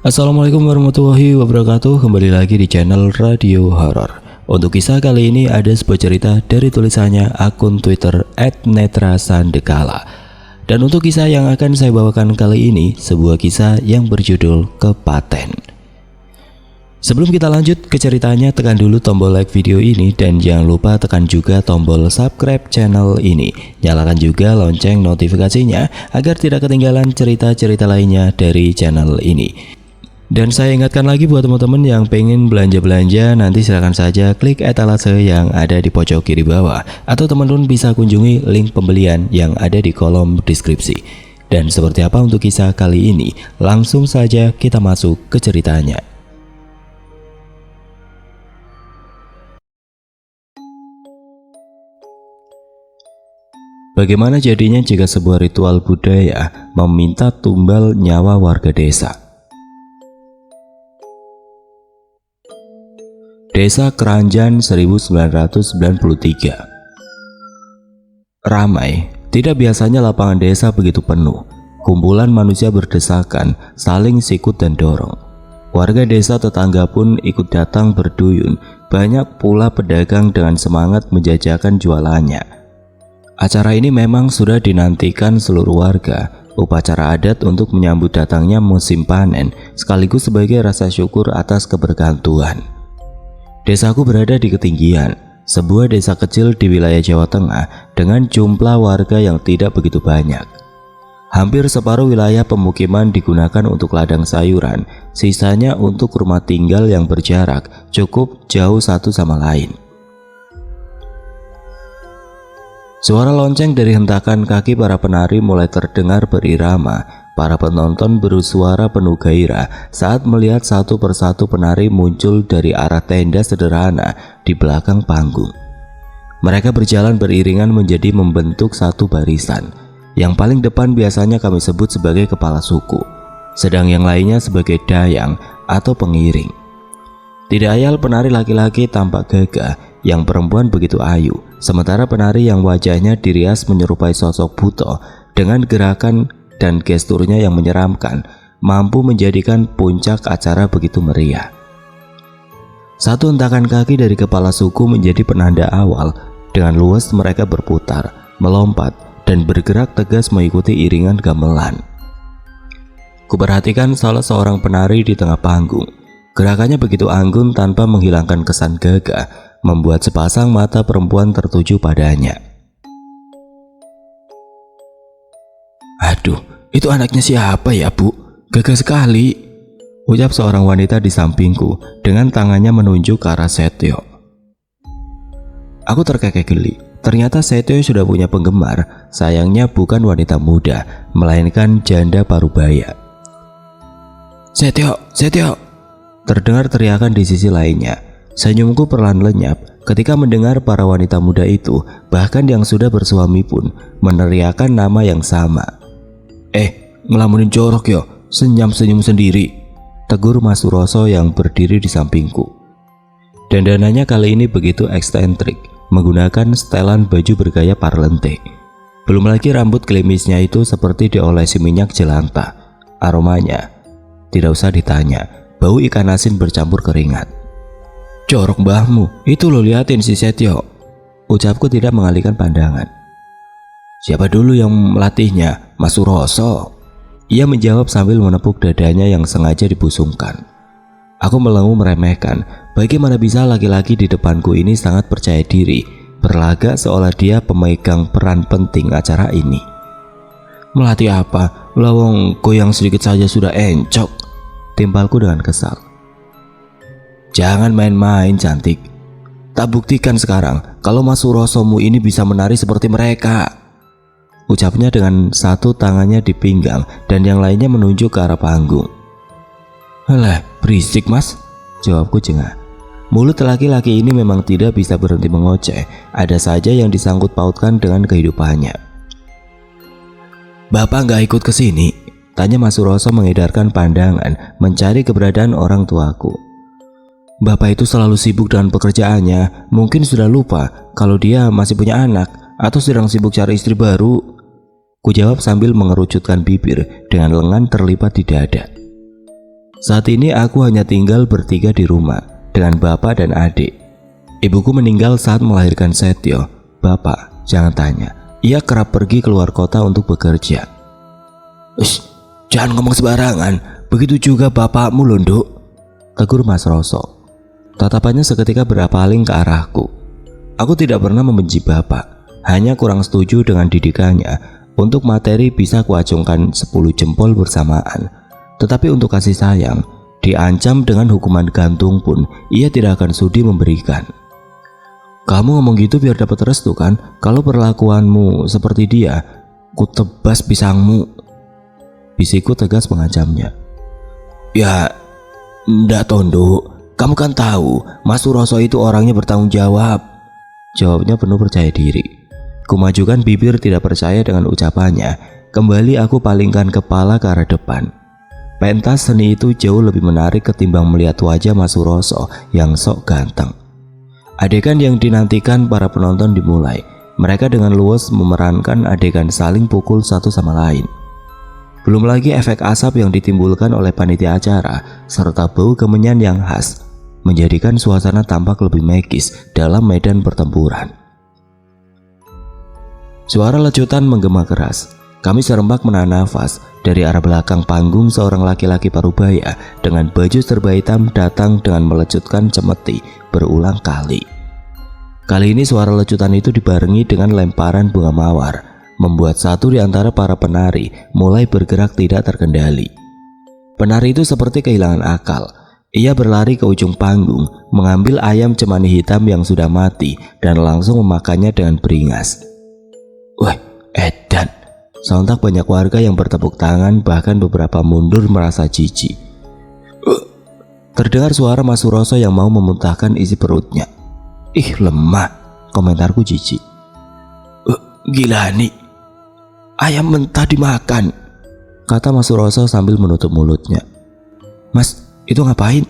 Assalamualaikum warahmatullahi wabarakatuh. Kembali lagi di channel Radio Horor. Untuk kisah kali ini ada sebuah cerita dari tulisannya akun Twitter @netrasandekala. Dan untuk kisah yang akan saya bawakan kali ini, sebuah kisah yang berjudul Kepaten. Sebelum kita lanjut ke ceritanya, tekan dulu tombol like video ini dan jangan lupa tekan juga tombol subscribe channel ini. Nyalakan juga lonceng notifikasinya agar tidak ketinggalan cerita-cerita lainnya dari channel ini. Dan saya ingatkan lagi buat teman-teman yang pengen belanja-belanja, nanti silahkan saja klik etalase yang ada di pojok kiri bawah, atau teman-teman bisa kunjungi link pembelian yang ada di kolom deskripsi. Dan seperti apa untuk kisah kali ini? Langsung saja kita masuk ke ceritanya. Bagaimana jadinya jika sebuah ritual budaya meminta tumbal nyawa warga desa? Desa Keranjan 1993. Ramai, tidak biasanya lapangan desa begitu penuh. Kumpulan manusia berdesakan, saling sikut dan dorong. Warga desa tetangga pun ikut datang berduyun. Banyak pula pedagang dengan semangat menjajakan jualannya. Acara ini memang sudah dinantikan seluruh warga, upacara adat untuk menyambut datangnya musim panen, sekaligus sebagai rasa syukur atas keberkahan Tuhan. Desaku berada di ketinggian, sebuah desa kecil di wilayah Jawa Tengah dengan jumlah warga yang tidak begitu banyak. Hampir separuh wilayah pemukiman digunakan untuk ladang sayuran, sisanya untuk rumah tinggal yang berjarak cukup jauh satu sama lain. Suara lonceng dari hentakan kaki para penari mulai terdengar berirama. Para penonton bersuara penuh gairah saat melihat satu persatu penari muncul dari arah tenda sederhana di belakang panggung. Mereka berjalan beriringan menjadi membentuk satu barisan. Yang paling depan biasanya kami sebut sebagai kepala suku, sedang yang lainnya sebagai dayang atau pengiring. Tidak ayal penari laki-laki tampak gagah, yang perempuan begitu ayu, sementara penari yang wajahnya dirias menyerupai sosok buto dengan gerakan dan gesturnya yang menyeramkan, mampu menjadikan puncak acara begitu meriah. Satu hentakan kaki dari kepala suku menjadi penanda awal. Dengan luas mereka berputar, melompat, dan bergerak tegas mengikuti iringan gamelan. Kuperhatikan salah seorang penari di tengah panggung. Gerakannya begitu anggun tanpa menghilangkan kesan gagah, membuat sepasang mata perempuan tertuju padanya. "Aduh, itu anaknya siapa ya, Bu? Gagah sekali," ucap seorang wanita di sampingku dengan tangannya menunjuk ke arah Setio. Aku terkekeh geli. Ternyata Setio sudah punya penggemar, sayangnya bukan wanita muda, melainkan janda parubaya. "Setio, Setio!" Terdengar teriakan di sisi lainnya. Senyumku perlahan lenyap ketika mendengar para wanita muda itu, bahkan yang sudah bersuami pun, meneriakan nama yang sama. Ngelamunin jorok yo, senyum-senyum sendiri," tegur Mas Suroso yang berdiri di sampingku. Dandanannya kali ini begitu eksentrik, menggunakan setelan baju bergaya parlente. Belum lagi rambut klimisnya itu seperti diolesi minyak jelantah. Aromanya, tidak usah ditanya, bau ikan asin bercampur keringat. "Jorok mbahmu, itu lo liatin si Setio," ucapku tidak mengalihkan pandangan. "Siapa dulu yang melatihnya? Mas Suroso," ia menjawab sambil menepuk dadanya yang sengaja dibusungkan. Aku melenguh meremehkan, bagaimana bisa laki-laki di depanku ini sangat percaya diri, berlagak seolah dia pemegang peran penting acara ini. "Melatih apa? Lawong goyang sedikit saja sudah encok," timpalku dengan kesal. "Jangan main-main cantik. Tak buktikan sekarang kalau Mas Surosomu ini bisa menari seperti mereka," ucapnya dengan satu tangannya di pinggang dan yang lainnya menunjuk ke arah panggung. "Alah, berisik Mas," jawabku jengah. Mulut laki-laki ini memang tidak bisa berhenti mengoceh, ada saja yang disangkut pautkan dengan kehidupannya. "Bapak nggak ikut ke sini?" tanya Mas Suroso mengedarkan pandangan mencari keberadaan orang tuaku. "Bapak itu selalu sibuk dengan pekerjaannya, mungkin sudah lupa kalau dia masih punya anak atau sedang sibuk cari istri baru," ku jawab sambil mengerucutkan bibir dengan lengan terlipat di dada. Saat ini aku hanya tinggal bertiga di rumah dengan bapak dan adik. Ibuku meninggal saat melahirkan Setio. Bapak, jangan tanya, ia kerap pergi keluar kota untuk bekerja. Jangan ngomong sembarangan, begitu juga bapakmu Londo, tegur Mas Roso. Tatapannya seketika berpaling ke arahku. Aku tidak pernah membenci bapak, hanya kurang setuju dengan didikannya. Untuk materi bisa kuacungkan 10 jempol bersamaan. Tetapi untuk kasih sayang, diancam dengan hukuman gantung pun ia tidak akan sudi memberikan. Kamu ngomong gitu biar dapat restu kan? Kalau perlakuanmu seperti dia, ku tebas pisangmu, bisikku tegas mengancamnya. Ya, ndak Tondo, kamu kan tahu Mas Suroso itu orangnya bertanggung jawab, jawabnya penuh percaya diri. Kumajukan bibir tidak percaya dengan ucapannya. Kembali aku palingkan kepala ke arah depan. Pentas seni itu jauh lebih menarik ketimbang melihat wajah Mas Suroso yang sok ganteng. Adegan yang dinantikan para penonton dimulai. Mereka dengan luwes memerankan adegan saling pukul satu sama lain. Belum lagi efek asap yang ditimbulkan oleh panitia acara serta bau kemenyan yang khas menjadikan suasana tampak lebih magis dalam medan pertempuran. Suara lecutan menggema keras. Kami serempak menahan nafas. Dari arah belakang panggung seorang laki-laki parubaya dengan baju serba hitam datang dengan melecutkan cemeti berulang kali. Kali ini suara lecutan itu dibarengi dengan lemparan bunga mawar, membuat satu di antara para penari mulai bergerak tidak terkendali. Penari itu seperti kehilangan akal. Ia berlari ke ujung panggung, mengambil ayam cemani hitam yang sudah mati dan langsung memakannya dengan beringas. Wah, edan! Sontak banyak warga yang bertepuk tangan, bahkan beberapa mundur merasa jijik. Terdengar suara Mas Suroso yang mau memuntahkan isi perutnya. Ih, lemah, komentarku jijik. Gila nih, ayam mentah dimakan, kata Mas Suroso sambil menutup mulutnya. Mas, itu ngapain?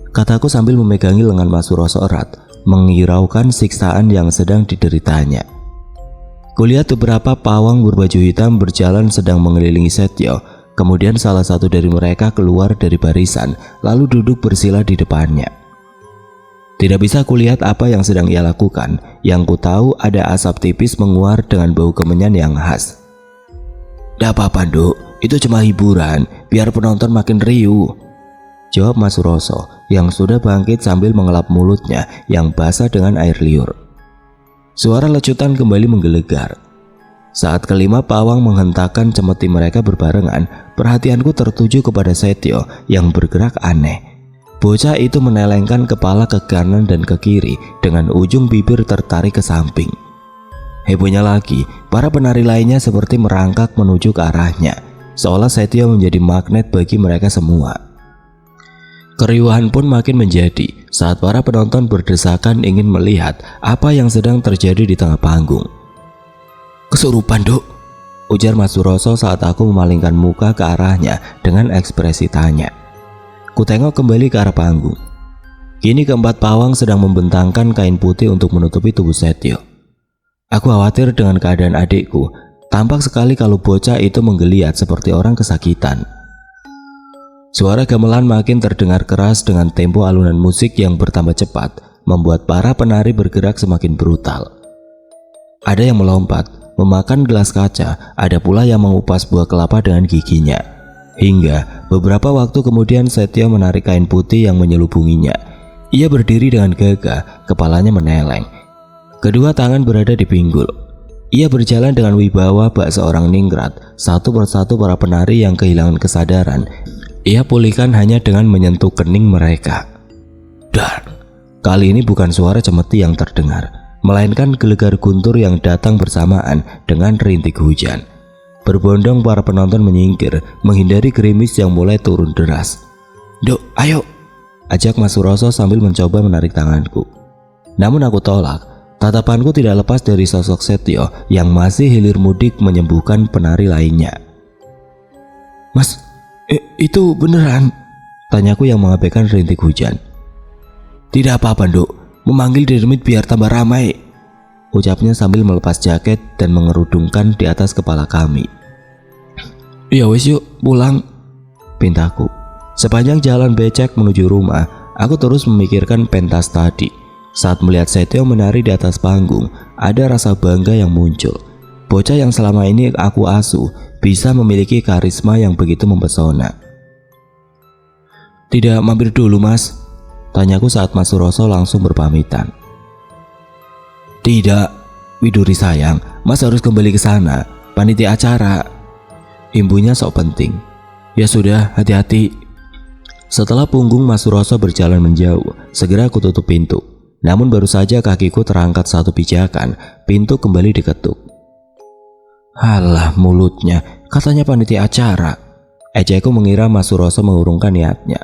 Kataku sambil memegangi lengan Mas Suroso erat, menghiraukan siksaan yang sedang dideritanya. Kulihat beberapa pawang berbaju hitam berjalan sedang mengelilingi Setio. Kemudian salah satu dari mereka keluar dari barisan lalu duduk bersila di depannya. Tidak bisa kulihat apa yang sedang ia lakukan. Yang ku tahu ada asap tipis menguar dengan bau kemenyan yang khas. "Dah apa-apa, Nduk, itu cuma hiburan, biar penonton makin riuh," jawab Mas Suroso yang sudah bangkit sambil mengelap mulutnya yang basah dengan air liur. Suara lecutan kembali menggelegar. Saat kelima pawang menghentakkan cemeti mereka berbarengan, perhatianku tertuju kepada Setio yang bergerak aneh. Bocah itu menelengkan kepala ke kanan dan ke kiri dengan ujung bibir tertarik ke samping. Hebohnya lagi, para penari lainnya seperti merangkak menuju ke arahnya, seolah Setio menjadi magnet bagi mereka semua. Keriuhan pun makin menjadi saat para penonton berdesakan ingin melihat apa yang sedang terjadi di tengah panggung. "Kesurupan, Dok," ujar Mas Suroso saat aku memalingkan muka ke arahnya dengan ekspresi tanya. Kutengok kembali ke arah panggung. Kini keempat pawang sedang membentangkan kain putih untuk menutupi tubuh Setio. Aku khawatir dengan keadaan adikku. Tampak sekali kalau bocah itu menggeliat seperti orang kesakitan. Suara gamelan makin terdengar keras dengan tempo alunan musik yang bertambah cepat, membuat para penari bergerak semakin brutal. Ada yang melompat, memakan gelas kaca, ada pula yang mengupas buah kelapa dengan giginya. Hingga beberapa waktu kemudian Setio menarik kain putih yang menyelubunginya. Ia berdiri dengan gagah, kepalanya meneleng. Kedua tangan berada di pinggul. Ia berjalan dengan wibawa bak seorang ningrat. Satu persatu para penari yang kehilangan kesadaran ia pulihkan hanya dengan menyentuh kening mereka. Dan kali ini bukan suara cemeti yang terdengar, melainkan gelegar guntur yang datang bersamaan dengan rintik hujan. Berbondong para penonton menyingkir, menghindari gerimis yang mulai turun deras. "Dok, ayo," ajak Mas Suroso sambil mencoba menarik tanganku. Namun aku tolak. Tatapanku tidak lepas dari sosok Setio yang masih hilir mudik menyembuhkan penari lainnya. "Mas, itu beneran?" tanyaku yang mengabaikan rintik hujan. "Tidak apa-apa, Nduk, memanggil Dirmit biar tambah ramai," ucapnya sambil melepas jaket dan mengerudungkan di atas kepala kami. "Ya wes yuk, pulang," pintaku. Sepanjang jalan becek menuju rumah, aku terus memikirkan pentas tadi. Saat melihat Setio menari di atas panggung, ada rasa bangga yang muncul. Bocah yang selama ini aku asuh bisa memiliki karisma yang begitu mempesona. "Tidak mampir dulu, Mas?" tanyaku saat Mas Suroso langsung berpamitan. "Tidak, Widuri sayang, Mas harus kembali ke sana. Panitia acara," imbunya sok penting. "Ya sudah, hati-hati." Setelah punggung Mas Suroso berjalan menjauh, segera aku tutup pintu. Namun baru saja kakiku terangkat satu pijakan, pintu kembali diketuk. "Halah mulutnya, katanya panitia acara." Ejekku mengira Mas Suroso mengurungkan niatnya.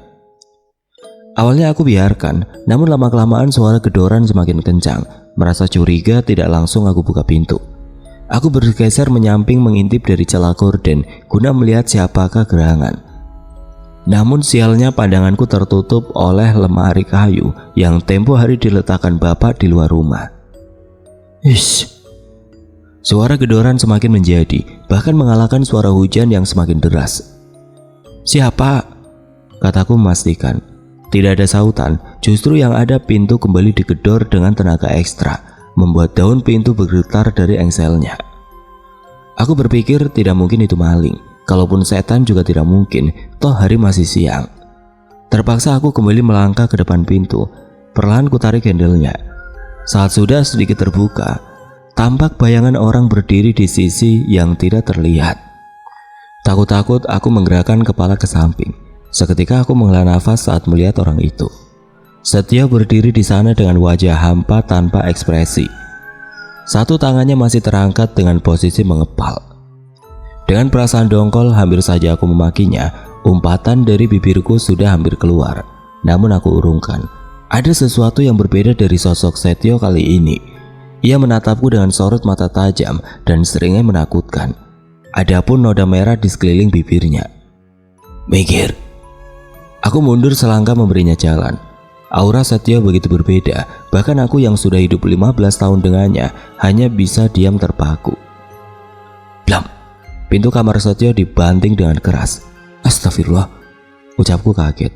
Awalnya aku biarkan, namun lama-kelamaan suara gedoran semakin kencang. Merasa curiga, tidak langsung aku buka pintu. Aku bergeser menyamping mengintip dari celah gorden guna melihat siapakah gerangan. Namun sialnya pandanganku tertutup oleh lemari kayu yang tempo hari diletakkan bapak di luar rumah. Ish. Suara gedoran semakin menjadi, bahkan mengalahkan suara hujan yang semakin deras. "Siapa?" kataku memastikan. Tidak ada sautan, justru yang ada pintu kembali digedor dengan tenaga ekstra, membuat daun pintu bergetar dari engselnya. Aku berpikir tidak mungkin itu maling, kalaupun setan juga tidak mungkin, toh hari masih siang. Terpaksa aku kembali melangkah ke depan pintu, perlahan kutarik handle-nya. Saat sudah sedikit terbuka, tampak bayangan orang berdiri di sisi yang tidak terlihat. Takut-takut aku menggerakkan kepala ke samping. Seketika aku menghela nafas saat melihat orang itu. Setio berdiri di sana dengan wajah hampa tanpa ekspresi. Satu tangannya masih terangkat dengan posisi mengepal. Dengan perasaan dongkol hampir saja aku memakinya. Umpatan dari bibirku sudah hampir keluar. Namun aku urungkan. Ada sesuatu yang berbeda dari sosok Setio kali ini. Ia menatapku dengan sorot mata tajam dan seringnya menakutkan. Adapun noda merah di sekeliling bibirnya. "Mikir." Aku mundur selangkah memberinya jalan. Aura Setio begitu berbeda, bahkan aku yang sudah hidup 15 tahun dengannya hanya bisa diam terpaku. Blam! Pintu kamar Setio dibanting dengan keras. "Astagfirullah," ucapku kaget.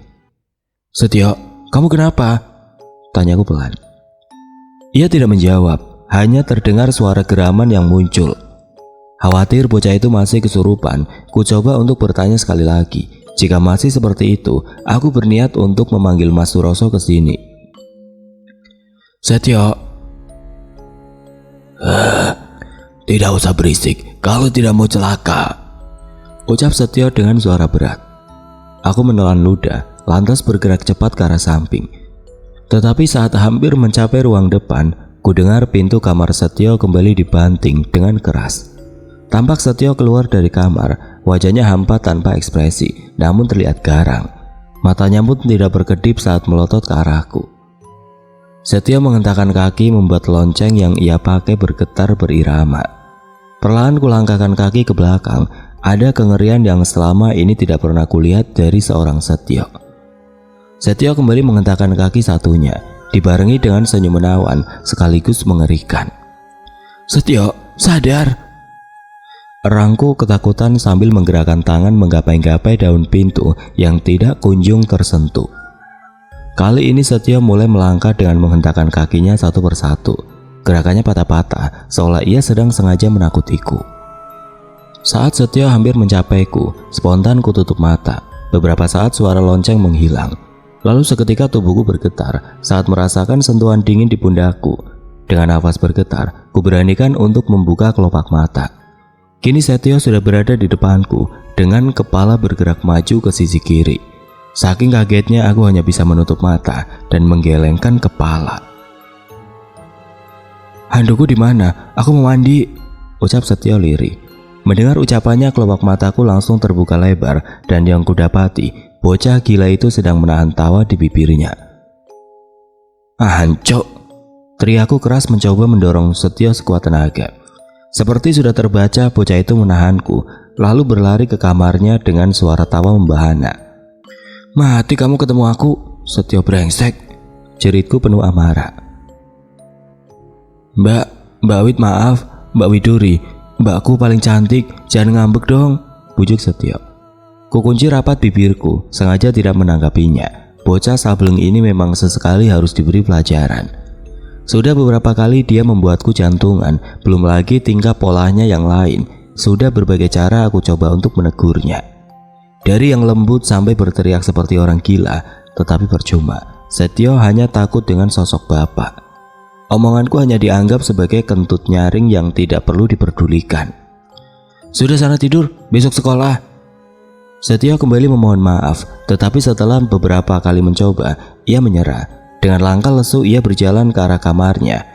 "Setio, kamu kenapa?" tanyaku pelan. Ia tidak menjawab, hanya terdengar suara geraman yang muncul. Khawatir bocah itu masih kesurupan, ku coba untuk bertanya sekali lagi. Jika masih seperti itu, aku berniat untuk memanggil Mas Suroso ke sini. "Setio." "Tidak usah berisik, kalau tidak mau celaka," ucap Setio dengan suara berat. Aku menelan ludah, lantas bergerak cepat ke arah samping. Tetapi saat hampir mencapai ruang depan, ku dengar pintu kamar Setio kembali dibanting dengan keras. Tampak Setio keluar dari kamar, wajahnya hampa tanpa ekspresi, namun terlihat garang. Matanya pun tidak berkedip saat melotot ke arahku. Setio menghentakkan kaki membuat lonceng yang ia pakai bergetar berirama. Perlahan kulangkahkan kaki ke belakang, ada kengerian yang selama ini tidak pernah kulihat dari seorang Setio. Setio kembali menghentakkan kaki satunya, dibarengi dengan senyum menawan sekaligus mengerikan. "Setio, sadar!" Erangku ketakutan sambil menggerakkan tangan menggapai-gapai daun pintu yang tidak kunjung tersentuh. Kali ini Setio mulai melangkah dengan menghentakkan kakinya satu persatu. Gerakannya patah-patah, seolah ia sedang sengaja menakutiku. Saat Setio hampir mencapaiku, spontan ku tutup mata. Beberapa saat suara lonceng menghilang. Lalu seketika tubuhku bergetar saat merasakan sentuhan dingin di pundakku. Dengan nafas bergetar, ku beranikan untuk membuka kelopak mata. Kini Setio sudah berada di depanku dengan kepala bergerak maju ke sisi kiri. Saking kagetnya aku hanya bisa menutup mata dan menggelengkan kepala. "Handukku di mana? Aku mau mandi," ucap Setio lirih. Mendengar ucapannya, kelopak mataku langsung terbuka lebar dan yang kudapati, bocah gila itu sedang menahan tawa di bibirnya. "Hancur!" teriakku keras mencoba mendorong Setio sekuat tenaga. Seperti sudah terbaca, bocah itu menahanku, lalu berlari ke kamarnya dengan suara tawa membahana. "Mati kamu ketemu aku, Setio brengsek," jeritku penuh amarah. Mbak Wid maaf, Mbak Widuri, mbakku paling cantik, jangan ngambek dong," bujuk Setio. Kukunci rapat bibirku, sengaja tidak menanggapinya. Bocah sableng ini memang sesekali harus diberi pelajaran. Sudah beberapa kali dia membuatku jantungan, belum lagi tingkah polanya yang lain. Sudah berbagai cara aku coba untuk menegurnya. Dari yang lembut sampai berteriak seperti orang gila, tetapi percuma. Setio hanya takut dengan sosok bapak. Omonganku hanya dianggap sebagai kentut nyaring yang tidak perlu diperdulikan. Sudah sana tidur, besok sekolah. Setio kembali memohon maaf, tetapi setelah beberapa kali mencoba, ia menyerah. Dengan langkah lesu ia berjalan ke arah kamarnya.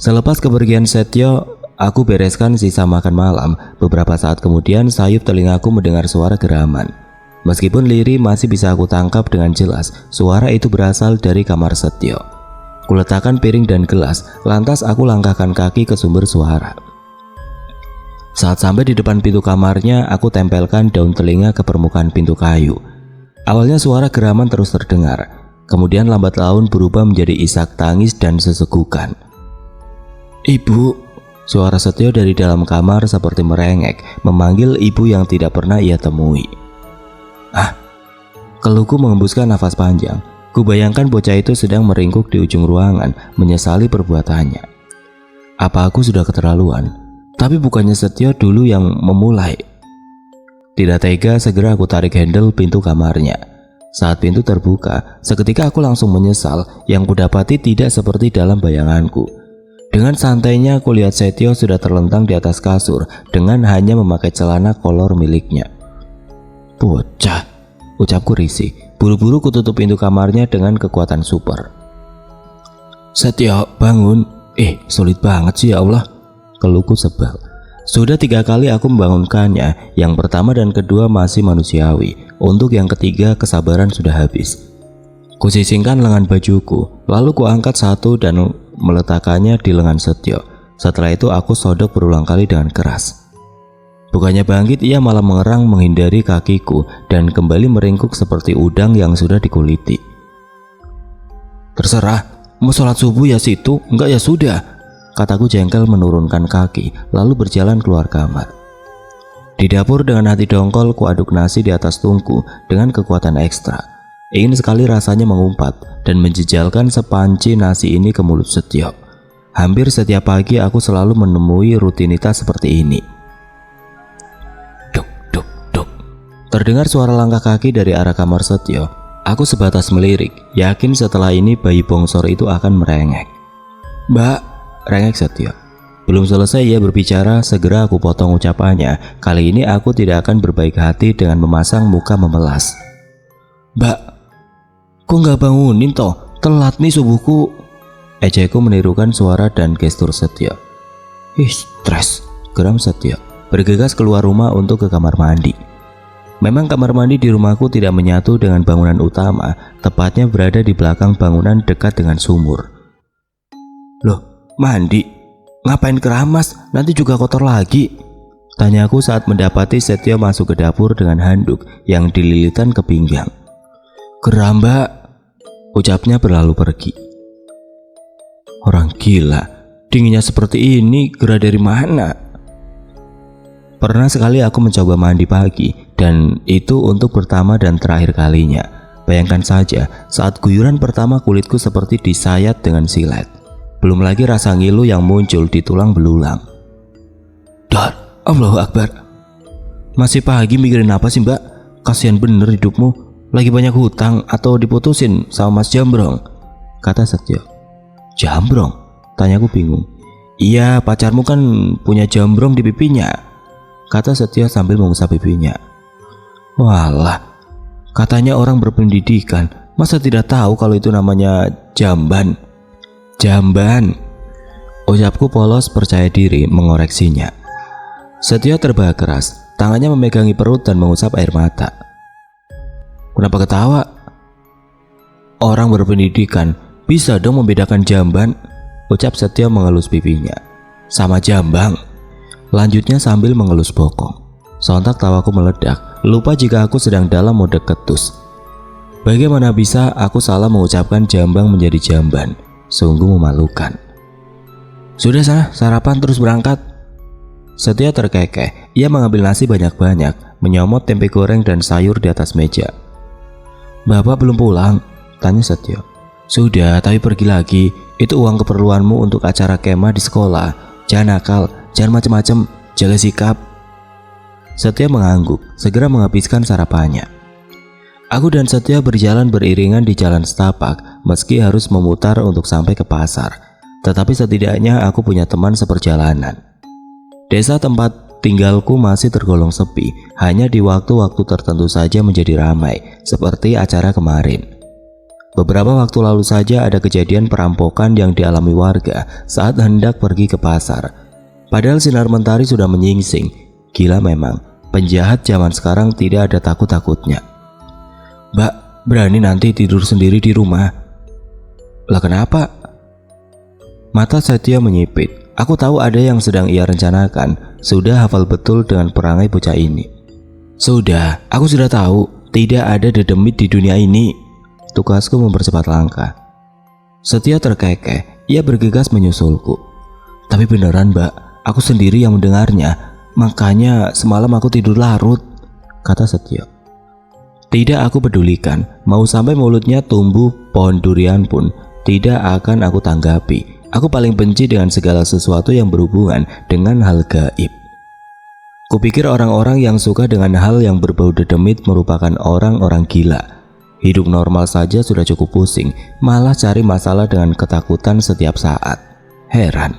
Selepas kepergian Setio, aku bereskan sisa makan malam. Beberapa saat kemudian sayup telingaku mendengar suara geraman. Meskipun lirih masih bisa aku tangkap dengan jelas, suara itu berasal dari kamar Setio. Kuletakkan piring dan gelas, lantas aku langkahkan kaki ke sumber suara. Saat sampai di depan pintu kamarnya, aku tempelkan daun telinga ke permukaan pintu kayu. Awalnya suara geraman terus terdengar, kemudian lambat laun berubah menjadi isak tangis dan sesegukan. "Ibu," suara Setio dari dalam kamar seperti merengek, memanggil ibu yang tidak pernah ia temui. "Ah," keluhku mengembuskan nafas panjang. Kubayangkan bocah itu sedang meringkuk di ujung ruangan, menyesali perbuatannya. Apa aku sudah keterlaluan? Tapi bukannya Setio dulu yang memulai. Tidak tega, segera aku tarik handle pintu kamarnya. Saat pintu terbuka, seketika aku langsung menyesal. Yang kudapati tidak seperti dalam bayanganku. Dengan santainya aku lihat Setio sudah terlentang di atas kasur dengan hanya memakai celana kolor miliknya. "Bocah," ucapku risih. Buru-buru kututup pintu kamarnya dengan kekuatan super. "Setio, bangun." Sulit banget sih ya Allah," keluhku sebal. Sudah 3 kali aku membangunkannya. Yang pertama dan kedua masih manusiawi. Untuk yang ketiga kesabaran sudah habis. Kusisingkan lengan bajuku, lalu kuangkat satu dan meletakkannya di lengan Setio. Setelah itu aku sodok berulang kali dengan keras. Bukannya bangkit, ia malah mengerang menghindari kakiku dan kembali meringkuk seperti udang yang sudah dikuliti. "Terserah, mau sholat subuh ya situ, enggak ya sudah," kataku jengkel menurunkan kaki, lalu berjalan keluar kamar. Di dapur dengan hati dongkol, ku aduk nasi di atas tungku dengan kekuatan ekstra. Ingin sekali rasanya mengumpat dan menjejalkan sepanci nasi ini ke mulut Setio. Hampir setiap pagi aku selalu menemui rutinitas seperti ini. Duk, duk, duk. Terdengar suara langkah kaki dari arah kamar Setio. Aku sebatas melirik, yakin setelah ini bayi bongsor itu akan merengek. "Mbak," rengek Setio. Belum selesai ia berbicara, segera aku potong ucapannya. Kali ini aku tidak akan berbaik hati dengan memasang muka memelas. "Mbak, kok nggak bangunin toh? Telat nih subuhku." Ejekku menirukan suara dan gestur Setio. Stres," geram Setio, bergegas keluar rumah untuk ke kamar mandi. Memang kamar mandi di rumahku tidak menyatu dengan bangunan utama, tepatnya berada di belakang bangunan dekat dengan sumur. "Loh, mandi? Ngapain keramas? Nanti juga kotor lagi," tanyaku saat mendapati Setio masuk ke dapur dengan handuk yang dililitan ke pinggang. "Geram, Mbak," ucapnya berlalu pergi. Orang gila, dinginnya seperti ini gerah dari mana? Pernah sekali aku mencoba mandi pagi, dan itu untuk pertama dan terakhir kalinya. Bayangkan saja, saat guyuran pertama kulitku seperti disayat dengan silet. Belum lagi rasa ngilu yang muncul di tulang belulang. Dar, Allahu Akbar. "Masih pagi mikirin apa sih, Mbak? Kasihan bener hidupmu. Lagi banyak hutang atau diputusin sama Mas Jambrong?" kata Setio. "Jambrong?" tanyaku bingung. "Iya, pacarmu kan punya jambrong di pipinya," kata Setio sambil mengusap pipinya. "Walah, katanya orang berpendidikan, masa tidak tahu kalau itu namanya jamban?" "Jamban," ucapku polos percaya diri mengoreksinya. Setio terbahak keras, tangannya memegangi perut dan mengusap air mata. "Kenapa ketawa? Orang berpendidikan bisa dong membedakan jamban," ucap Setio mengelus pipinya. "Sama jambang," lanjutnya sambil mengelus bokong. Sontak tawaku meledak, lupa jika aku sedang dalam mode ketus. Bagaimana bisa aku salah mengucapkan jambang menjadi jamban? Sungguh memalukan. "Sudah sana, sarapan terus berangkat." Setia terkekeh. Ia mengambil nasi banyak-banyak, menyomot tempe goreng dan sayur di atas meja. "Bapak belum pulang?" tanya Setio. "Sudah, tapi pergi lagi. Itu uang keperluanmu untuk acara kemah di sekolah. Jangan nakal, jangan macem-macem, jaga sikap." Setia mengangguk, segera menghabiskan sarapannya. Aku dan Setia berjalan beriringan di jalan setapak, meski harus memutar untuk sampai ke pasar. Tetapi setidaknya aku punya teman seperjalanan. Desa tempat tinggalku masih tergolong sepi, hanya di waktu-waktu tertentu saja menjadi ramai, seperti acara kemarin. Beberapa waktu lalu saja ada kejadian perampokan yang dialami warga saat hendak pergi ke pasar. Padahal sinar mentari sudah menyingsing. Gila memang, penjahat zaman sekarang tidak ada takut-takutnya. "Mbak, berani nanti tidur sendiri di rumah?" "Lah kenapa?" Mata Setia menyipit. Aku tahu ada yang sedang ia rencanakan. Sudah hafal betul dengan perangai bocah ini. "Sudah, aku sudah tahu. Tidak ada dedemit di dunia ini." Tugasku mempercepat langkah. Setia terkekeh. Ia bergegas menyusulku. "Tapi beneran, Mbak, aku sendiri yang mendengarnya. Makanya semalam aku tidur larut," kata Setia. Tidak aku pedulikan. Mau sampai mulutnya tumbuh pohon durian pun tidak akan aku tanggapi. Aku paling benci dengan segala sesuatu yang berhubungan dengan hal gaib. Kupikir orang-orang yang suka dengan hal yang berbau dedemit merupakan orang-orang gila. Hidup normal saja sudah cukup pusing, malah cari masalah dengan ketakutan setiap saat. Heran.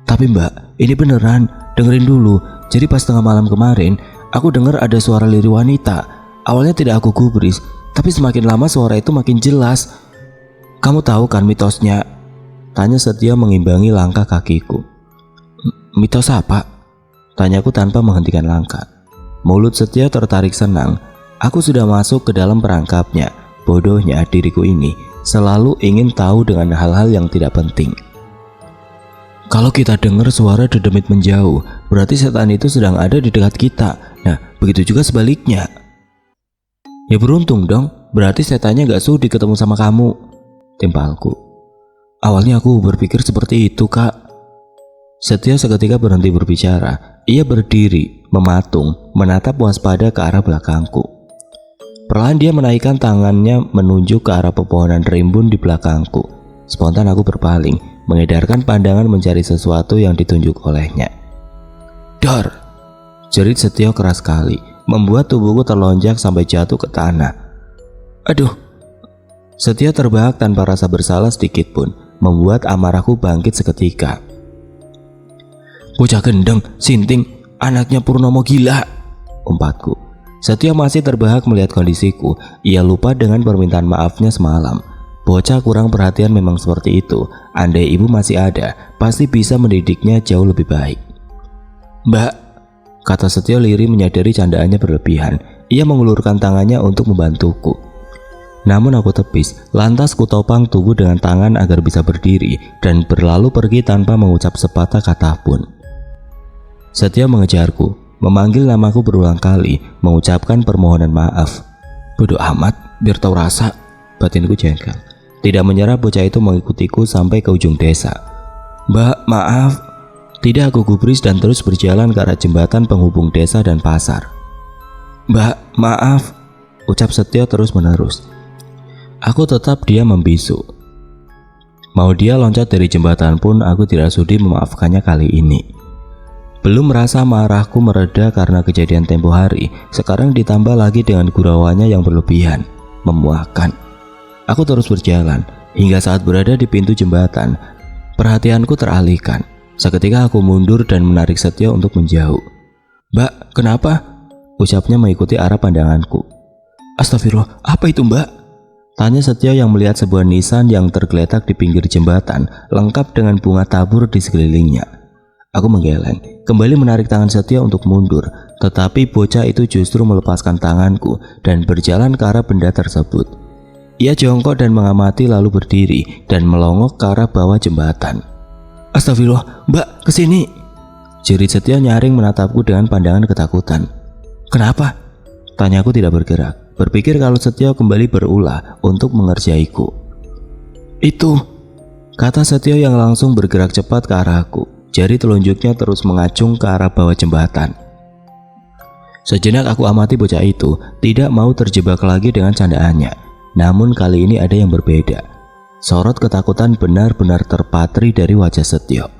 "Tapi Mbak, ini beneran, dengerin dulu. Jadi pas tengah malam kemarin, aku dengar ada suara lirih wanita. Awalnya tidak aku gubris, tapi semakin lama suara itu makin jelas. Kamu tahu kan mitosnya?" tanya Setia mengimbangi langkah kakiku. "Mitos apa?" tanyaku tanpa menghentikan langkah. Mulut Setia tertarik senang. Aku sudah masuk ke dalam perangkapnya. Bodohnya diriku ini selalu ingin tahu dengan hal-hal yang tidak penting. "Kalau kita dengar suara dedemit menjauh, berarti setan itu sedang ada di dekat kita. Nah, begitu juga sebaliknya." "Ya beruntung dong, berarti setannya gak sudi ketemu sama kamu," timpalku. "Awalnya aku berpikir seperti itu, Kak." Setia seketika berhenti berbicara. Ia berdiri, mematung, menatap waspada ke arah belakangku. Perlahan dia menaikkan tangannya menunjuk ke arah pepohonan rimbun di belakangku. Spontan aku berpaling, mengedarkan pandangan mencari sesuatu yang ditunjuk olehnya. "Dar!" jerit Setia keras sekali, membuat tubuhku terlonjak sampai jatuh ke tanah. "Aduh!" Setia terbahak tanpa rasa bersalah sedikit pun, membuat amarahku bangkit seketika. "Bocah gendeng, sinting, anaknya Purnomo gila," umpatku. Setia masih terbahak melihat kondisiku. Ia lupa dengan permintaan maafnya semalam. Bocah kurang perhatian memang seperti itu. Andai ibu masih ada, pasti bisa mendidiknya jauh lebih baik. "Mbak," kata Setia lirih menyadari candaannya berlebihan. Ia mengulurkan tangannya untuk membantuku. Namun aku tepis, lantas kutopang tubuh dengan tangan agar bisa berdiri dan berlalu pergi tanpa mengucap sepatah kata pun. Setia mengejarku, memanggil namaku berulang kali, mengucapkan permohonan maaf. Bodoh amat, biar tahu rasa, batinku jengkel. Tidak menyerah, bocah itu mengikutiku sampai ke ujung desa. "Mbak, maaf." Tidak aku gubris dan terus berjalan ke arah jembatan penghubung desa dan pasar. "Mbak, maaf," ucap Setia terus menerus. Aku tetap diam membisu. Mau dia loncat dari jembatan pun aku tidak sudi memaafkannya kali ini. Belum merasa marahku mereda karena kejadian tempo hari, sekarang ditambah lagi dengan gurauannya yang berlebihan, memuakkan. Aku terus berjalan, hingga saat berada di pintu jembatan, perhatianku teralihkan. Seketika aku mundur dan menarik Setia untuk menjauh. "Mbak, kenapa?" ucapnya mengikuti arah pandanganku. "Astagfirullah, apa itu Mbak?" tanya Setia yang melihat sebuah nisan yang tergeletak di pinggir jembatan, lengkap dengan bunga tabur di sekelilingnya. Aku menggeleng, kembali menarik tangan Setia untuk mundur, tetapi bocah itu justru melepaskan tanganku dan berjalan ke arah benda tersebut. Ia jongkok dan mengamati lalu berdiri dan melongok ke arah bawah jembatan. "Astagfirullah, Mbak, kesini!" jerit Setia nyaring menatapku dengan pandangan ketakutan. "Kenapa?" tanyaku tidak bergerak. Berpikir kalau Setia kembali berulah untuk mengerjaiku. "Itu," kata Setia yang langsung bergerak cepat ke arahku. Jari telunjuknya terus mengacung ke arah bawah jembatan. Sejenak aku amati bocah itu, tidak mau terjebak lagi dengan candaannya. Namun kali ini ada yang berbeda. Sorot ketakutan benar-benar terpatri dari wajah Setio.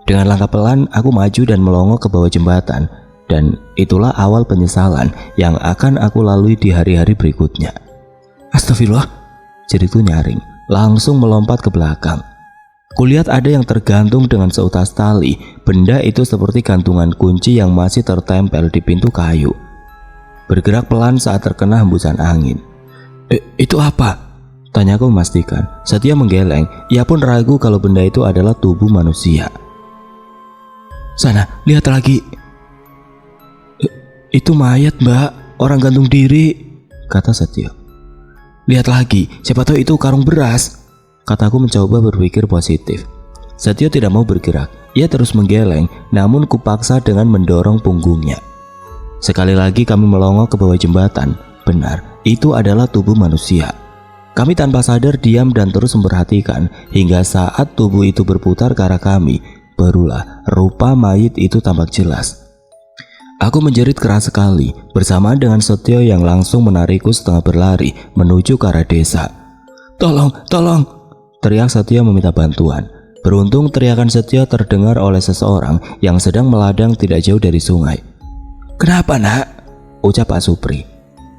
Dengan langkah pelan, aku maju dan melongo ke bawah jembatan. Dan itulah awal penyesalan yang akan aku lalui di hari-hari berikutnya. Astagfirullah, jeriku nyaring, langsung melompat ke belakang. Kulihat ada yang tergantung dengan seutas tali. Benda itu seperti gantungan kunci yang masih tertempel di pintu kayu. Bergerak pelan saat terkena hembusan angin. Itu apa? Tanyaku memastikan. Setio menggeleng. Ia pun ragu kalau benda itu adalah tubuh manusia. Sana, lihat lagi. Itu mayat, Mbak. Orang gantung diri, kata Setio. Lihat lagi, siapa tahu itu karung beras, kataku mencoba berpikir positif. Setio tidak mau bergerak. Ia terus menggeleng, namun kupaksa dengan mendorong punggungnya. Sekali lagi kami melongo ke bawah jembatan. Benar, itu adalah tubuh manusia. Kami tanpa sadar diam dan terus memperhatikan hingga saat tubuh itu berputar ke arah kami, barulah rupa mayit itu tampak jelas. Aku menjerit keras sekali bersamaan dengan Setio yang langsung menarikku setengah berlari menuju ke arah desa. Tolong, tolong, teriak Setio meminta bantuan. Beruntung teriakan Setio terdengar oleh seseorang yang sedang meladang tidak jauh dari sungai. Kenapa, nak? Ucap Pak Supri.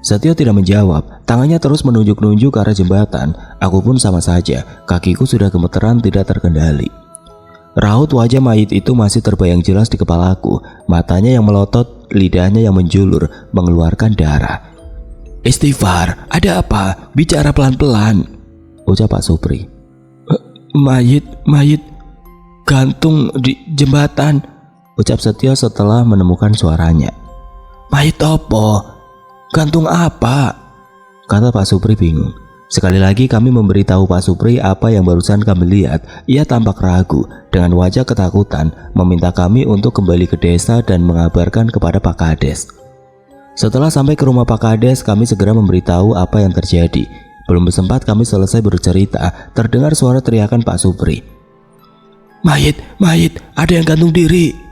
Setio tidak menjawab, tangannya terus menunjuk-nunjuk ke arah jembatan. Aku pun sama saja, kakiku sudah gemeteran tidak terkendali. Raut wajah mayit itu masih terbayang jelas di kepalaku. Matanya yang melotot, lidahnya yang menjulur, mengeluarkan darah. Istighfar, ada apa? Bicara pelan-pelan, ucap Pak Supri. Mayit, gantung di jembatan, ucap Setio setelah menemukan suaranya. Mayit opo? Gantung apa? Kata Pak Supri bingung. Sekali lagi kami memberitahu Pak Supri apa yang barusan kami lihat. Ia tampak ragu dengan wajah ketakutan, meminta kami untuk kembali ke desa dan mengabarkan kepada Pak Kades. Setelah sampai ke rumah Pak Kades, kami segera memberitahu apa yang terjadi. Belum sempat kami selesai bercerita, terdengar suara teriakan Pak Supri. Mayit, ada yang gantung diri.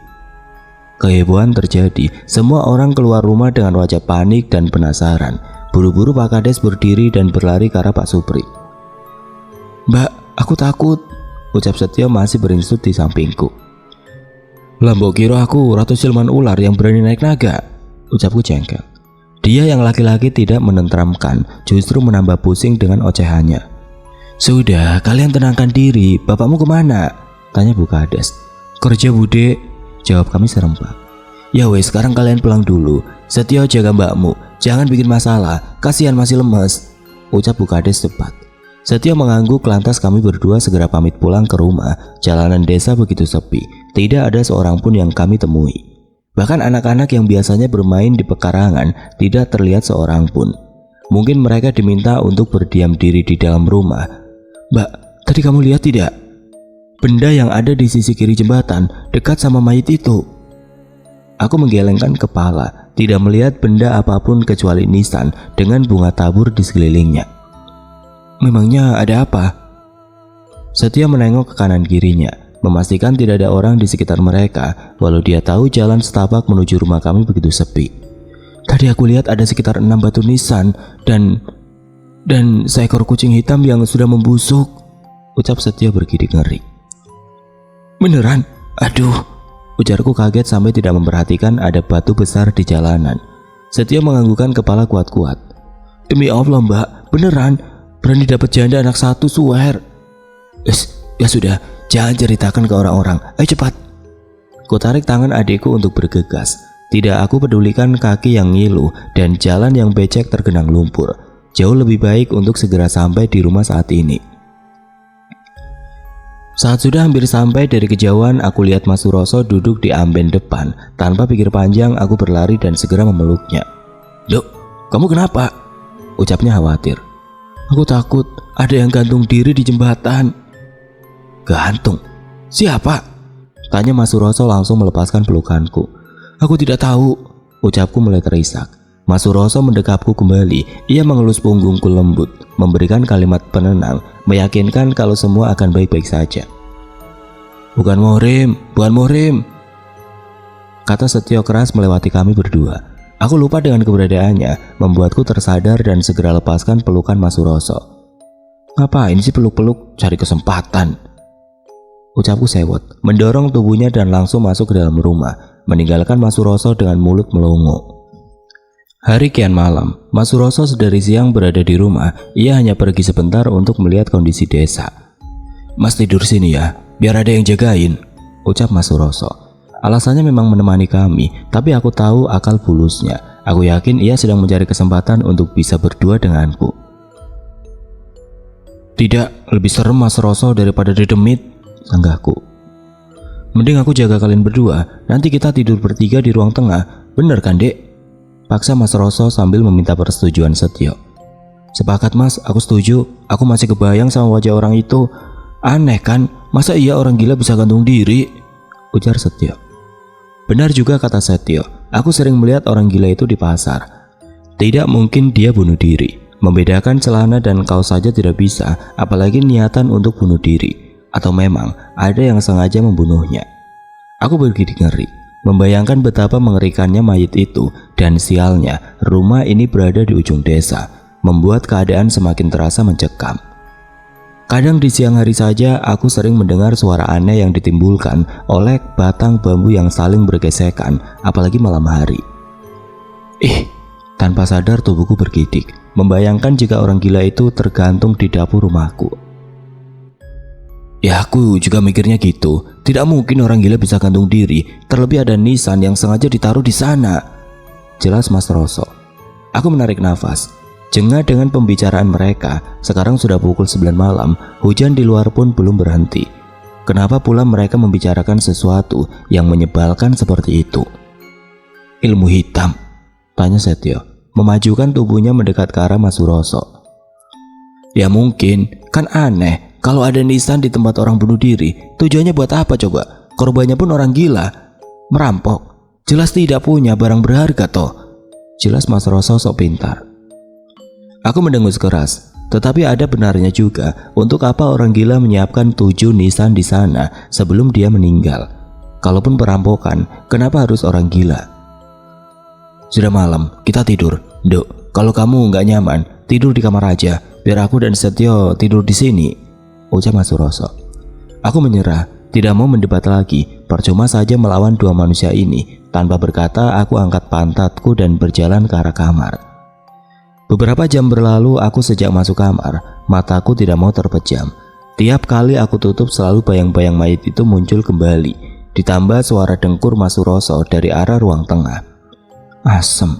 Kehebohan terjadi. Semua orang keluar rumah dengan wajah panik dan penasaran. Buru-buru Pak Kades berdiri dan berlari ke arah Pak Supri. Mbak, aku takut, ucap Setio masih beringsut di sampingku. Mbok kira aku ratu siluman ular yang berani naik naga, ucapku jengkel. Dia yang laki-laki tidak menenteramkan, justru menambah pusing dengan ocehannya. Sudah, kalian tenangkan diri, bapakmu kemana? Tanya Bu Kades. Kerja bude, jawab kami serempak. Ya wes, sekarang kalian pulang dulu. Setio jaga mbakmu, jangan bikin masalah, kasihan masih lemes, ucap Bu Kades cepat. Setio mengangguk, lantas kami berdua segera pamit pulang ke rumah. Jalanan desa begitu sepi, tidak ada seorang pun yang kami temui. Bahkan anak-anak yang biasanya bermain di pekarangan tidak terlihat seorang pun. Mungkin mereka diminta untuk berdiam diri di dalam rumah. Mbak, tadi kamu lihat tidak? Benda yang ada di sisi kiri jembatan, dekat sama mayit itu. Aku menggelengkan kepala, tidak melihat benda apapun kecuali nisan dengan bunga tabur di sekelilingnya. Memangnya ada apa? Setio menengok ke kanan kirinya, memastikan tidak ada orang di sekitar mereka, walau dia tahu jalan setapak menuju rumah kami begitu sepi. Tadi aku lihat ada sekitar 6 batu nisan dan seekor kucing hitam yang sudah membusuk, ucap Setio bergidik ngeri. Beneran? Aduh, ujarku kaget sampai tidak memperhatikan ada batu besar di jalanan. Setio menganggukkan kepala kuat-kuat. Demi Allah mbak, beneran, berani dapat janda anak satu, swear. Ya sudah, jangan ceritakan ke orang-orang, ayo cepat. Ku tarik tangan adikku untuk bergegas. Tidak aku pedulikan kaki yang ngilu dan jalan yang becek tergenang lumpur. Jauh lebih baik untuk segera sampai di rumah saat ini. Saat sudah hampir sampai dari kejauhan, aku lihat Mas Suroso duduk di amben depan. Tanpa pikir panjang, aku berlari dan segera memeluknya. Dok, kamu kenapa? Ucapnya khawatir. Aku takut ada yang gantung diri di jembatan. Gantung? Siapa? Tanya Mas Suroso langsung melepaskan pelukanku. Aku tidak tahu, ucapku mulai terisak. Mas Suroso mendekapku kembali. Ia mengelus punggungku lembut, memberikan kalimat penenang, meyakinkan kalau semua akan baik-baik saja. Bukan Muhrim, kata Setio keras melewati kami berdua. Aku lupa dengan keberadaannya, membuatku tersadar dan segera lepaskan pelukan Mas Suroso. Ngapain sih peluk-peluk, cari kesempatan, ucapku sewot, mendorong tubuhnya dan langsung masuk ke dalam rumah, meninggalkan Mas Suroso dengan mulut melongo. Hari kian malam, Mas Suroso sedari siang berada di rumah. Ia hanya pergi sebentar untuk melihat kondisi desa. Mas tidur sini ya, biar ada yang jagain, ucap Mas Suroso. Alasannya memang menemani kami, tapi aku tahu akal bulusnya. Aku yakin ia sedang mencari kesempatan untuk bisa berdua denganku. Tidak, lebih serem Mas Suroso daripada didemit, sanggahku. Mending aku jaga kalian berdua, nanti kita tidur bertiga di ruang tengah. Bener kan, Dek? Paksa Mas Suroso sambil meminta persetujuan Setio. Sepakat Mas, aku setuju. Aku masih kebayang sama wajah orang itu. Aneh kan, masa iya orang gila bisa gantung diri? Ujar Setio. Benar juga kata Setio, aku sering melihat orang gila itu di pasar. Tidak mungkin dia bunuh diri. Membedakan celana dan kaos saja tidak bisa, apalagi niatan untuk bunuh diri. Atau memang ada yang sengaja membunuhnya. Aku begitu ngeri, membayangkan betapa mengerikannya mayat itu. Dan sialnya, rumah ini berada di ujung desa, membuat keadaan semakin terasa mencekam. Kadang di siang hari saja aku sering mendengar suara aneh yang ditimbulkan oleh batang bambu yang saling bergesekan, apalagi malam hari. Tanpa sadar tubuhku bergidik, membayangkan jika orang gila itu tergantung di dapur rumahku. Ya aku juga mikirnya gitu, tidak mungkin orang gila bisa gantung diri, terlebih ada nisan yang sengaja ditaruh di sana, jelas Mas Suroso. Aku menarik nafas. Jengah dengan pembicaraan mereka. Sekarang sudah pukul 9 malam, hujan di luar pun belum berhenti. Kenapa pula mereka membicarakan sesuatu yang menyebalkan seperti itu? Ilmu hitam, tanya Setio, memajukan tubuhnya mendekat ke arah Mas Suroso. Ya mungkin, kan aneh, kalau ada nisan di tempat orang bunuh diri, tujuannya buat apa coba? Korbannya pun orang gila, merampok, jelas tidak punya barang berharga toh, jelas Mas Suroso sok pintar. Aku mendengus keras, tetapi ada benarnya juga. Untuk apa orang gila menyiapkan 7 nisan di sana sebelum dia meninggal? Kalaupun perampokan, kenapa harus orang gila? Sudah malam, kita tidur. Dok, kalau kamu nggak nyaman, tidur di kamar aja. Biar aku dan Setio tidur di sini, ucap Mas Suroso. Aku menyerah, tidak mau mendebat lagi. Percuma saja melawan dua manusia ini. Tanpa berkata, aku angkat pantatku dan berjalan ke arah kamar. Beberapa jam berlalu, aku sejak masuk kamar, mataku tidak mau terpejam. Tiap kali aku tutup, selalu bayang-bayang mayat itu muncul kembali. Ditambah suara dengkur Mas Suroso dari arah ruang tengah. Asem.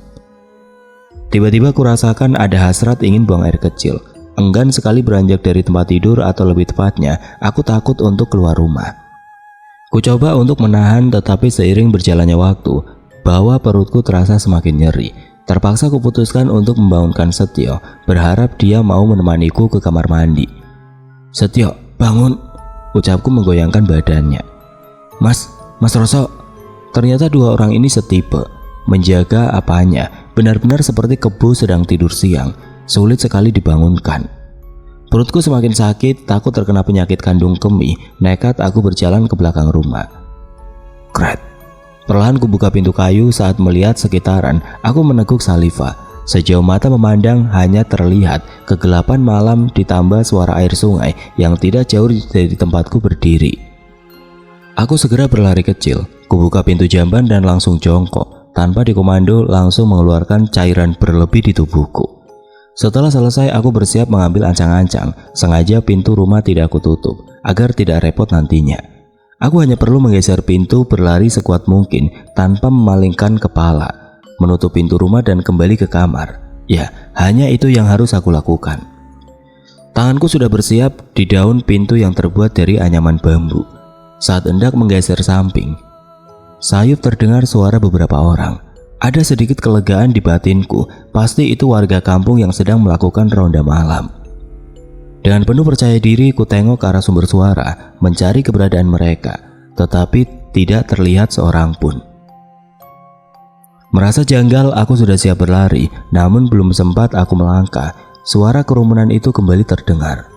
Tiba-tiba kurasakan ada hasrat ingin buang air kecil. Enggan sekali beranjak dari tempat tidur, atau lebih tepatnya, aku takut untuk keluar rumah. Ku coba untuk menahan, tetapi seiring berjalannya waktu, bawah perutku terasa semakin nyeri. Terpaksa kuputuskan untuk membangunkan Setio, berharap dia mau menemaniku ke kamar mandi. Setio, bangun, ucapku menggoyangkan badannya. Mas Suroso. Ternyata dua orang ini setipe, menjaga apanya, benar-benar seperti kebo sedang tidur siang, sulit sekali dibangunkan. Perutku semakin sakit, takut terkena penyakit kandung kemih. Nekat aku berjalan ke belakang rumah. Kret. Perlahan kubuka pintu kayu. Saat melihat sekitaran, aku meneguk saliva. Sejauh mata memandang hanya terlihat kegelapan malam ditambah suara air sungai yang tidak jauh dari tempatku berdiri. Aku segera berlari kecil. Kubuka pintu jamban dan langsung jongkok. Tanpa dikomando, langsung mengeluarkan cairan berlebih di tubuhku. Setelah selesai, aku bersiap mengambil ancang-ancang. Sengaja pintu rumah tidak aku tutup agar tidak repot nantinya. Aku hanya perlu menggeser pintu, berlari sekuat mungkin tanpa memalingkan kepala, menutup pintu rumah dan kembali ke kamar. Ya, hanya itu yang harus aku lakukan. Tanganku sudah bersiap di daun pintu yang terbuat dari anyaman bambu. Saat hendak menggeser samping, sayup terdengar suara beberapa orang. Ada sedikit kelegaan di batinku, pasti itu warga kampung yang sedang melakukan ronda malam. Dengan penuh percaya diri, ku tengok ke arah sumber suara, mencari keberadaan mereka, tetapi tidak terlihat seorang pun. Merasa janggal, aku sudah siap berlari, namun belum sempat aku melangkah, suara kerumunan itu kembali terdengar.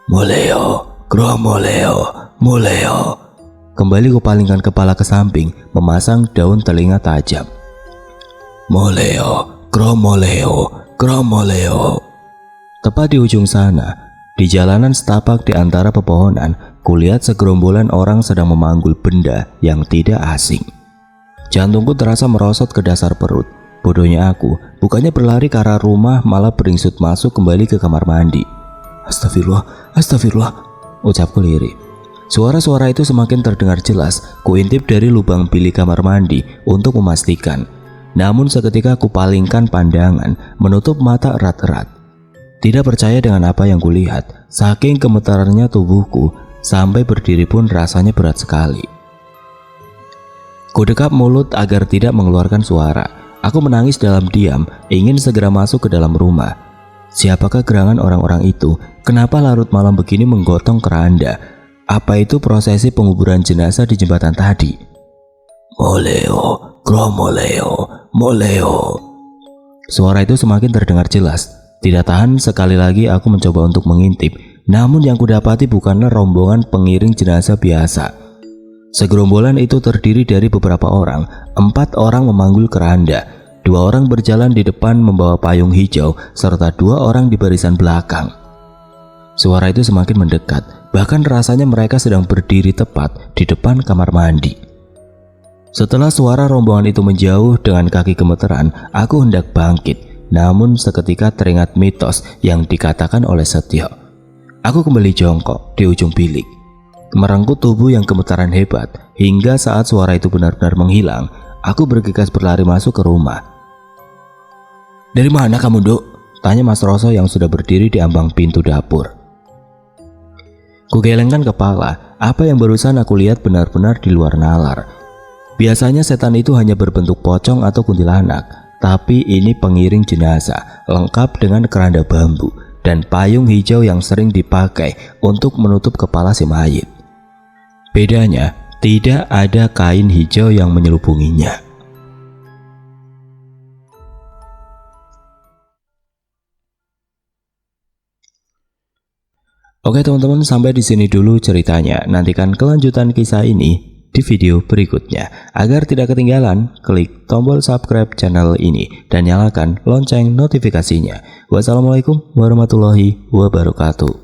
Moleo, Gro Moleo, Muleo. Kembali kupalingkan kepala ke samping, memasang daun telinga tajam. Moleo, kromoleo, kromoleo. Tepat di ujung sana, di jalanan setapak di antara pepohonan, kulihat segerombolan orang sedang memanggul benda yang tidak asing. Jantungku terasa merosot ke dasar perut. Bodohnya aku, bukannya berlari ke arah rumah, malah beringsut masuk kembali ke kamar mandi. Astagfirullah, astagfirullah, ucapku lirih. Suara-suara itu semakin terdengar jelas. Kuintip dari lubang bilik kamar mandi untuk memastikan. Namun seketika aku palingkan pandangan, menutup mata erat-erat. Tidak percaya dengan apa yang kulihat, saking gemetarannya tubuhku, sampai berdiri pun rasanya berat sekali. Kudekap mulut agar tidak mengeluarkan suara. Aku menangis dalam diam, ingin segera masuk ke dalam rumah. Siapakah gerangan orang-orang itu? Kenapa larut malam begini menggotong keranda? Apa itu prosesi penguburan jenazah di jembatan tadi? Moleo, kromoleo, moleo. Suara itu semakin terdengar jelas. Tidak tahan, sekali lagi aku mencoba untuk mengintip. Namun yang kudapati bukanlah rombongan pengiring jenazah biasa. Segerombolan itu terdiri dari beberapa orang. 4 orang memanggul keranda. 2 orang berjalan di depan membawa payung hijau, serta 2 orang di barisan belakang. Suara itu semakin mendekat. Bahkan rasanya mereka sedang berdiri tepat di depan kamar mandi. Setelah suara rombongan itu menjauh dengan kaki gemeteran, aku hendak bangkit. Namun seketika teringat mitos yang dikatakan oleh Setio. Aku kembali jongkok di ujung bilik, merengkuh tubuh yang gemetaran hebat. Hingga saat suara itu benar-benar menghilang, aku bergegas berlari masuk ke rumah. Dari mana kamu, Duk? Tanya Mas Roso yang sudah berdiri di ambang pintu dapur. Kugelengkan kepala. Apa yang barusan aku lihat benar-benar di luar nalar. Biasanya setan itu hanya berbentuk pocong atau kuntilanak. Tapi ini pengiring jenazah, lengkap dengan keranda bambu dan payung hijau yang sering dipakai untuk menutup kepala si mayit. Bedanya, tidak ada kain hijau yang menyelubunginya. Oke teman-teman, sampai di sini dulu ceritanya. Nantikan kelanjutan kisah ini di video berikutnya. Agar tidak ketinggalan, klik tombol subscribe channel ini dan nyalakan lonceng notifikasinya. Wassalamualaikum warahmatullahi wabarakatuh.